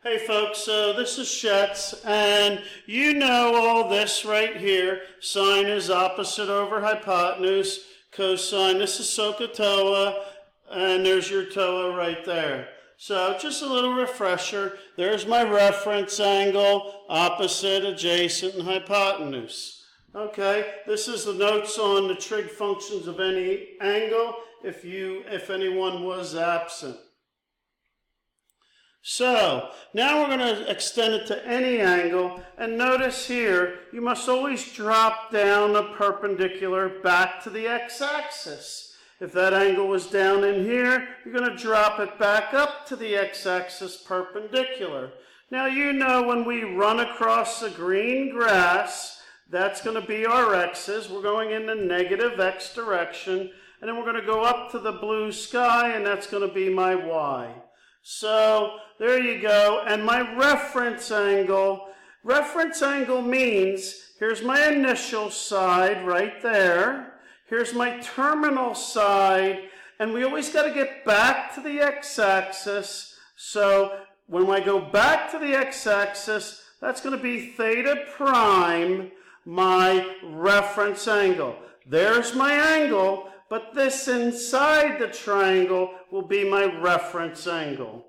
Hey folks, so this is Shetz, and you know all this right here. Sine is opposite over hypotenuse, cosine, this is SOHCAHTOA, and there's your TOA right there. So just a little refresher, there's my reference angle, opposite, adjacent, and hypotenuse. Okay, this is the notes on the trig functions of any angle if anyone was absent. So, now we're going to extend it to any angle, and notice here, you must always drop down the perpendicular back to the x-axis. If that angle was down in here, you're going to drop it back up to the x-axis perpendicular. Now you know when we run across the green grass, that's going to be our x's. We're going in the negative x direction, and then we're going to go up to the blue sky, and that's going to be my y. So, there you go, and my reference angle means, here's my initial side right there, here's my terminal side, and we always got to get back to the x-axis, so when I go back to the x-axis, that's going to be theta prime, my reference angle. There's my angle, but this inside the triangle will be my reference angle.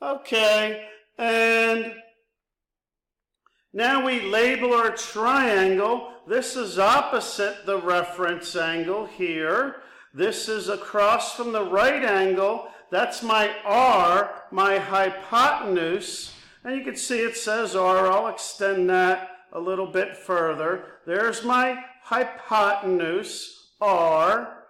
Okay, and now we label our triangle. This is opposite the reference angle here. This is across from the right angle. That's my R, my hypotenuse. And you can see it says R. I'll extend that a little bit further. There's my hypotenuse. R,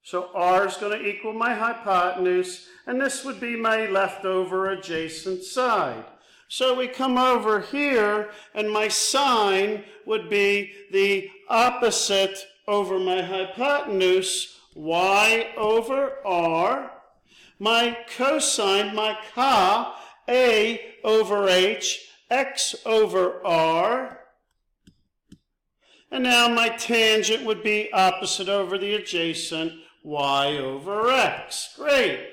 so R is going to equal my hypotenuse, and this would be my leftover adjacent side. So we come over here, and my sine would be the opposite over my hypotenuse, y over r. My cosine, my ka, a over h, x over r. And now my tangent would be opposite over the adjacent, y over x. Great.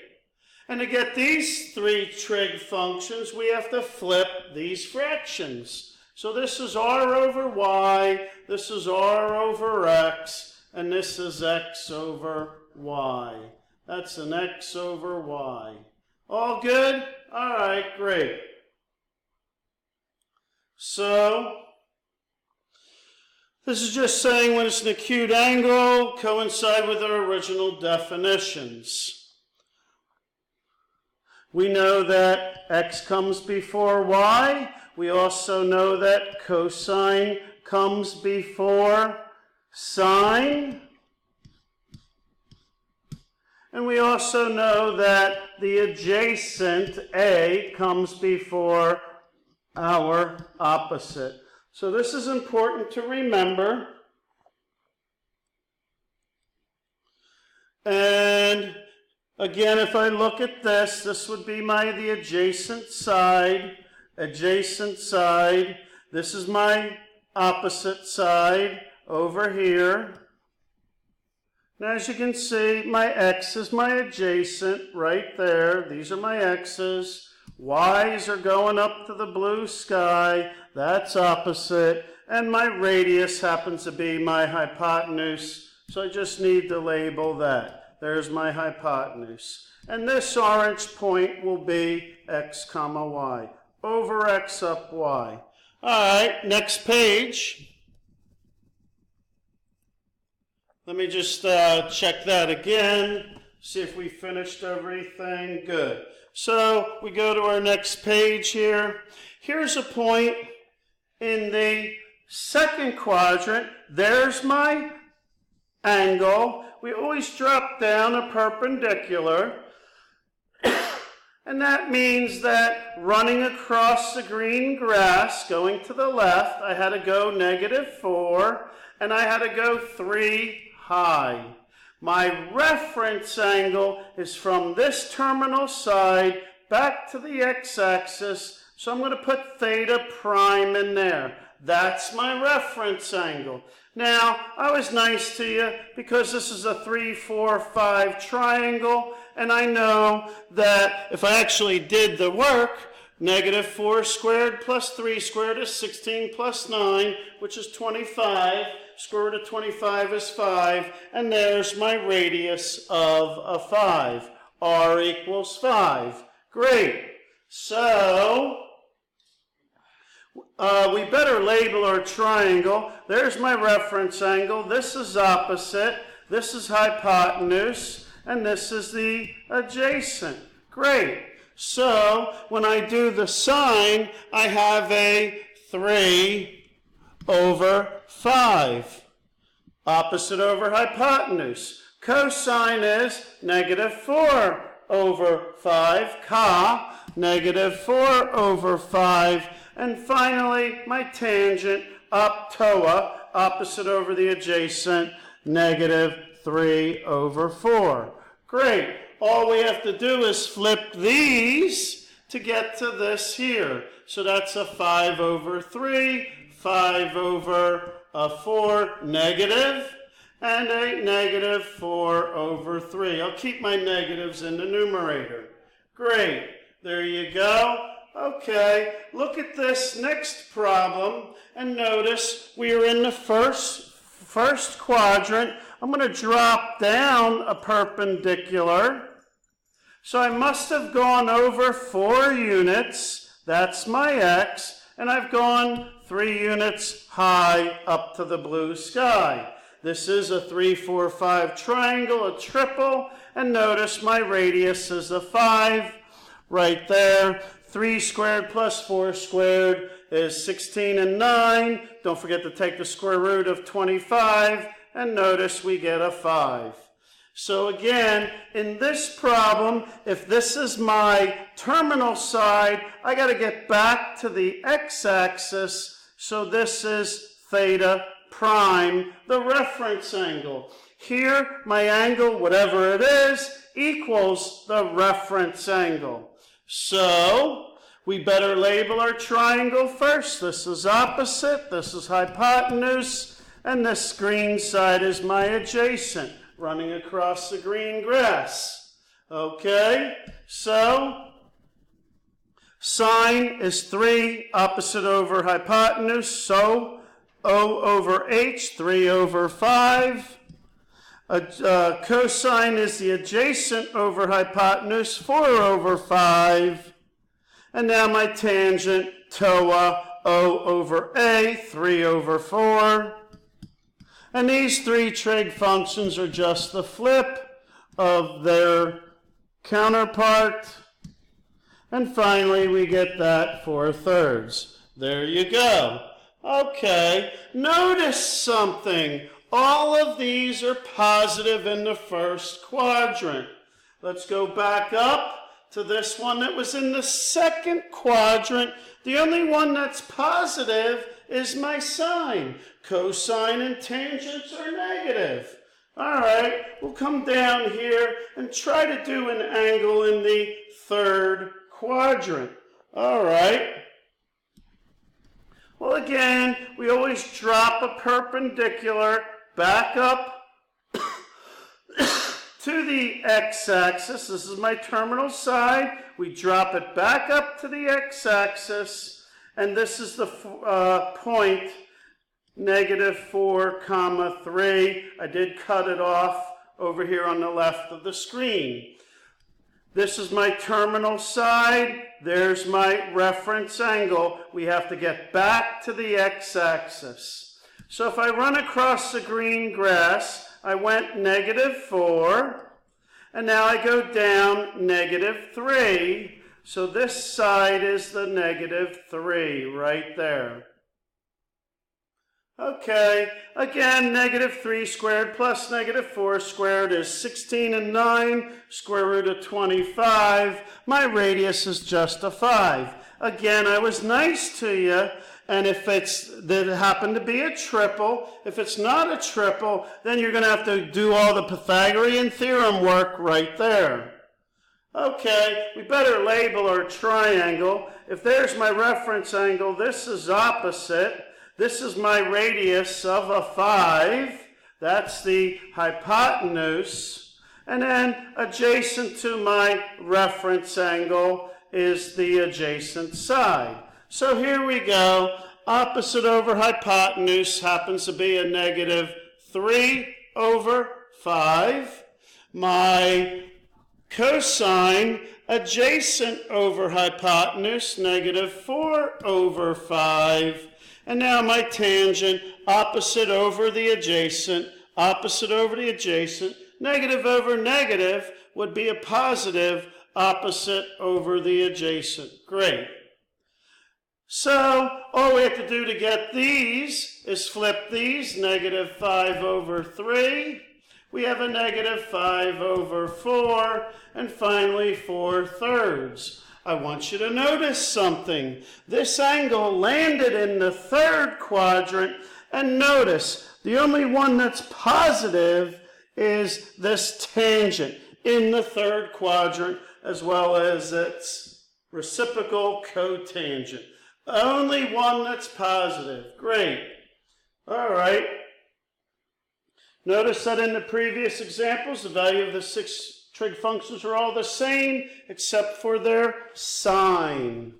And to get these three trig functions, we have to flip these fractions. So this is r over y, this is r over x, and this is x over y. That's an x over y. All good? All right, great. So, this is just saying when it's an acute angle, coincide with our original definitions. We know that x comes before y. We also know that cosine comes before sine. And we also know that the adjacent a comes before our opposite. So this is important to remember. And again, if I look at this, this would be the adjacent side. Adjacent side. This is my opposite side over here. Now as you can see, my x is my adjacent right there. These are my x's. Y's are going up to the blue sky, that's opposite, and my radius happens to be my hypotenuse, so I just need to label that. There's my hypotenuse. And this orange point will be x comma y, over x up y. All right, next page. Let me just check that again, see if we finished everything. Good. So we go to our next page here. Here's a point in the second quadrant. There's my angle. We always drop down a perpendicular. And that means that running across the green grass, going to the left, I had to go -4, and I had to go 3 high. My reference angle is from this terminal side back to the x-axis, so I'm going to put theta prime in there. That's my reference angle. Now, I was nice to you because this is a 3, 4, 5 triangle, and I know that if I actually did the work, Negative 4 squared plus 3 squared is 16 plus 9, which is 25. Square root of 25 is 5. And there's my radius of a 5. R equals 5. Great. So we better label our triangle. There's my reference angle. This is opposite. This is hypotenuse. And this is the adjacent. Great. So when I do the sine, I have a 3 over 5. Opposite over hypotenuse. Cosine is negative 4 over 5. Ca, negative 4 over 5. And finally, my tangent, optoa, opposite over the adjacent, negative 3 over 4. Great. All we have to do is flip these to get to this here. So that's a 5 over 3, 5 over 4, negative, and a negative 4 over 3. I'll keep my negatives in the numerator. Great. There you go. Okay, look at this next problem, and notice we are in the first quadrant. I'm going to drop down a perpendicular. So I must have gone over 4 units. That's my x. And I've gone 3 units high up to the blue sky. This is a 3, 4, 5 triangle, a triple. And notice my radius is a 5 right there. 3 squared plus 4 squared is 16 and 9. Don't forget to take the square root of 25. And notice we get a 5. So again, in this problem, if this is my terminal side, I got to get back to the x-axis. So this is theta prime, the reference angle. Here, my angle, whatever it is, equals the reference angle. So we better label our triangle first. This is opposite, this is hypotenuse, and this green side is my adjacent, running across the green grass. Okay, so sine is 3, opposite over hypotenuse, so O over H, 3 over 5. Cosine is the adjacent over hypotenuse, 4 over 5. And now my tangent, TOA, O over A, 3 over 4. And these 3 trig functions are just the flip of their counterpart. And finally, we get that 4/3. There you go. Okay, notice something. All of these are positive in the first quadrant. Let's go back up to this one that was in the second quadrant. The only one that's positive is my sine. Cosine and tangents are negative. All right, we'll come down here and try to do an angle in the third quadrant. All right. Well, again, we always drop a perpendicular back up to the x-axis. This is my terminal side. We drop it back up to the x-axis, and this is the point, negative 4, 3. I did cut it off over here on the left of the screen. This is my terminal side. There's my reference angle. We have to get back to the x-axis. So if I run across the green grass, I went negative 4, and now I go down negative 3. So this side is the negative 3 right there. Okay, again, negative 3 squared plus negative 4 squared is 16 and 9, square root of 25. My radius is just a 5. Again, I was nice to you, and if that happened to be a triple, if it's not a triple, then you're going to have to do all the Pythagorean theorem work right there. Okay, we better label our triangle. If there's my reference angle, this is opposite. This is my radius of a 5. That's the hypotenuse. And then adjacent to my reference angle is the adjacent side. So here we go. Opposite over hypotenuse happens to be a -3/5. My cosine adjacent over hypotenuse, -4/5. And now my tangent, opposite over the adjacent, negative over negative would be a positive, opposite over the adjacent. Great. So all we have to do to get these is flip these, -5/3. We have a -5/4, and finally 4/3. I want you to notice something. This angle landed in the third quadrant, and notice the only one that's positive is this tangent in the third quadrant, as well as its reciprocal cotangent. Only one that's positive. Great. All right. Notice that in the previous examples, the value of the 6 trig functions are all the same, except for their sign.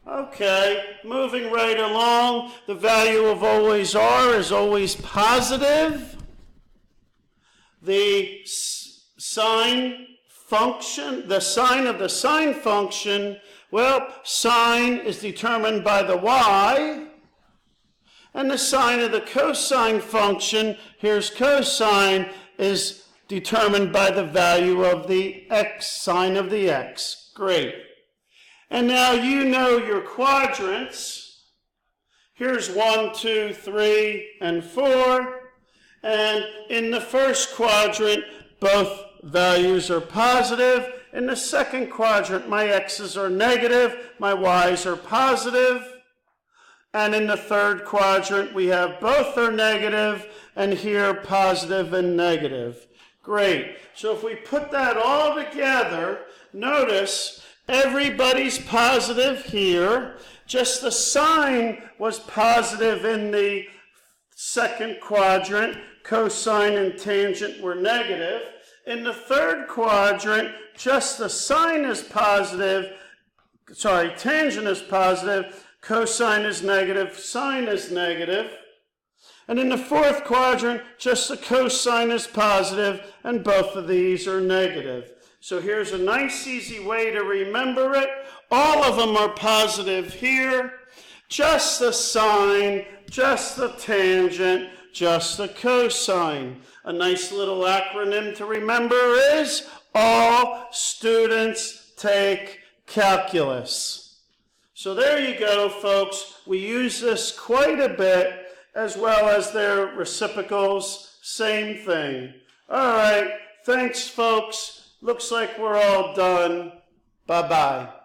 Okay, moving right along, the value of always r is always positive. The sine function, the sign of the sine function, well, sine is determined by the y. And the sign of the cosine function, here's cosine, is determined by the value of the x, sine of the x. Great. And now you know your quadrants. Here's 1, 2, 3, and 4. And in the first quadrant, both values are positive. In the second quadrant, my x's are negative, my y's are positive. And in the third quadrant, we have both are negative, and here positive and negative. Great. So if we put that all together, notice everybody's positive here. Just the sign was positive in the second quadrant. Cosine and tangent were negative. In the third quadrant, just the sine is positive. Tangent is positive. Cosine is negative, sine is negative. And in the fourth quadrant, just the cosine is positive, and both of these are negative. So here's a nice, easy way to remember it. All of them are positive here. Just the sine, just the tangent, just the cosine. A nice little acronym to remember is all students take calculus. So there you go, folks. We use this quite a bit, as well as their reciprocals. Same thing. All right. Thanks, folks. Looks like we're all done. Bye-bye.